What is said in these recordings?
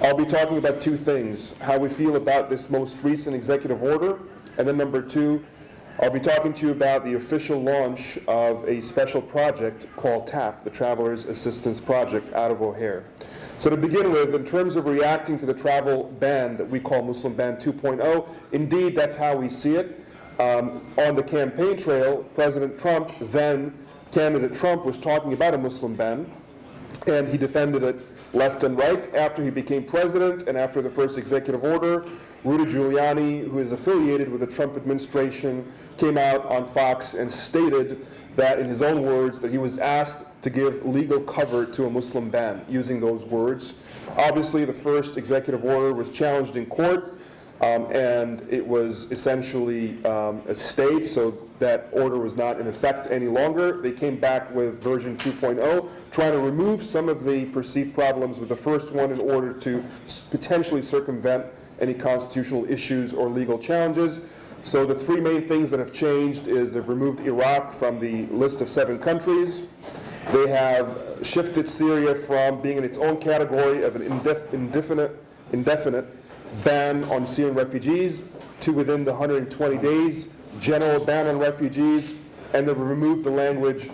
I'll be talking about two things: how we feel about this most recent executive order, and then number two, I'll be talking to you about the official launch of a special project called TAP, the Travelers Assistance Project, out of O'Hare. So to begin with, in terms of reacting to the travel ban that we call Muslim Ban 2.0, indeed that's how we see it. On the campaign trail, President Trump, then candidate Trump, was talking about a Muslim ban, and he defended it left and right. After he became president and after the first executive order, Rudy Giuliani, who is affiliated with the Trump administration, came out on Fox and stated that, in his own words, that he was asked to give legal cover to a Muslim ban, using those words. Obviously, the first executive order was challenged in court, and it was essentially a stayed, so that order was not in effect any longer. They came back with version 2.0, trying to remove some of the perceived problems with the first one in order to potentially circumvent any constitutional issues or legal challenges. So the three main things that have changed is they've removed Iraq from the list of 7 countries. They have shifted Syria from being in its own category of an indefinite ban on Syrian refugees to within the 120 days general ban on refugees, and they've removed the language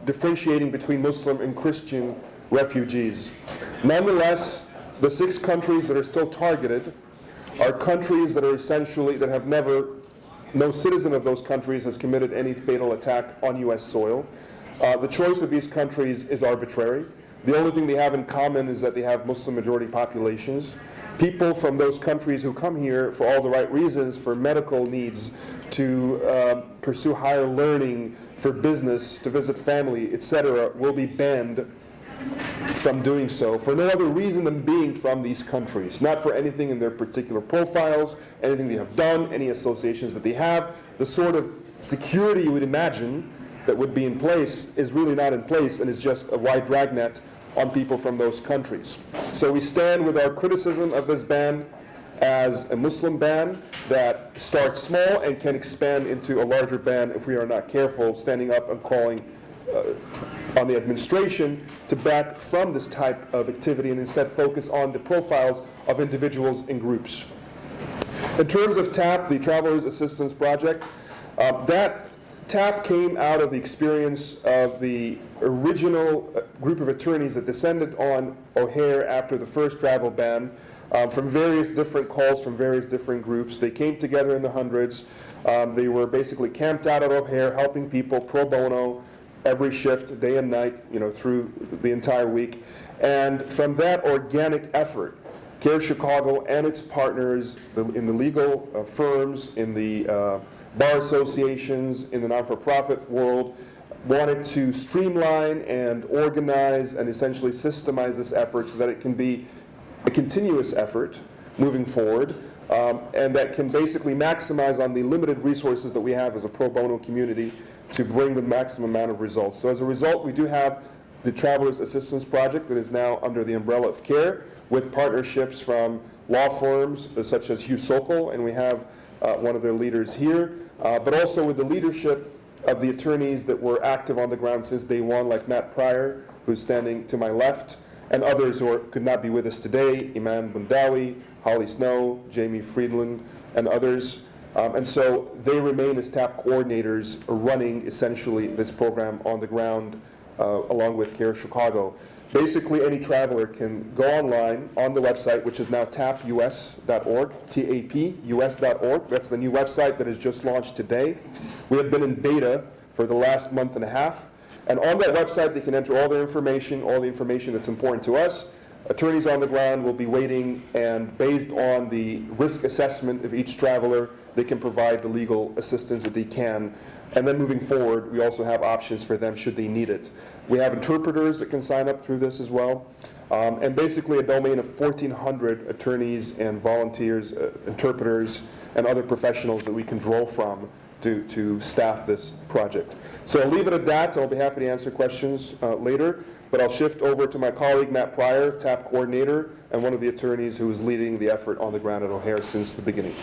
differentiating between Muslim and Christian refugees. Nonetheless, the 6 countries that are still targeted are countries that are essentially, that have no citizen of those countries has committed any fatal attack on U.S. soil. The choice of these countries is arbitrary. The only thing they have in common is that they have Muslim majority populations. People from those countries who come here for all the right reasons, for medical needs, to pursue higher learning, for business, to visit family, etc., will be banned from doing so for no other reason than being from these countries, not for anything in their particular profiles, anything they have done, any associations that they have. The sort of security you would imagine that would be in place is really not in place, and is just a wide dragnet on people from those countries. So we stand with our criticism of this ban as a Muslim ban that starts small and can expand into a larger ban if we are not careful, standing up and calling on the administration to back from this type of activity and instead focus on the profiles of individuals and groups. In terms of TAP, the Travelers Assistance Project, that TAP came out of the experience of the original group of attorneys that descended on O'Hare after the first travel ban, from various different calls from various different groups. They came together in the hundreds. They were basically camped out at O'Hare, helping people pro bono, every shift, day and night, through the entire week. And from that organic effort, CAIR-Chicago and its partners in the legal firms, in the bar associations, in the not-for-profit world, wanted to streamline and organize and essentially systemize this effort so that it can be a continuous effort moving forward, and that can basically maximize on the limited resources that we have as a pro bono community to bring the maximum amount of results. So as a result, we do have the Travelers Assistance Project that is now under the umbrella of CAIR, with partnerships from law firms such as Hughes, Socol, and we have one of their leaders here, but also with the leadership of the attorneys that were active on the ground since day one, like Matt Pryor, who's standing to my left, and others who could not be with us today, Iman Bundawi, Holly Snow, Jamie Friedland, and others. And so they remain as TAP coordinators running essentially this program on the ground along with CAIR-Chicago. Basically, any traveler can go online on the website, which is now tapus.org, tapus.org. That's the new website that has just launched today. We have been in beta for the last month and a half. And on that website, they can enter all the information that's important to us. Attorneys on the ground will be waiting, and based on the risk assessment of each traveler, they can provide the legal assistance that they can. And then moving forward, we also have options for them should they need it. We have interpreters that can sign up through this as well. And basically a domain of 1,400 attorneys and volunteers, interpreters, and other professionals that we can draw from to staff this project. So I'll leave it at that. I'll be happy to answer questions later. But I'll shift over to my colleague, Matt Pryor, TAP coordinator, and one of the attorneys who is leading the effort on the ground at O'Hare since the beginning.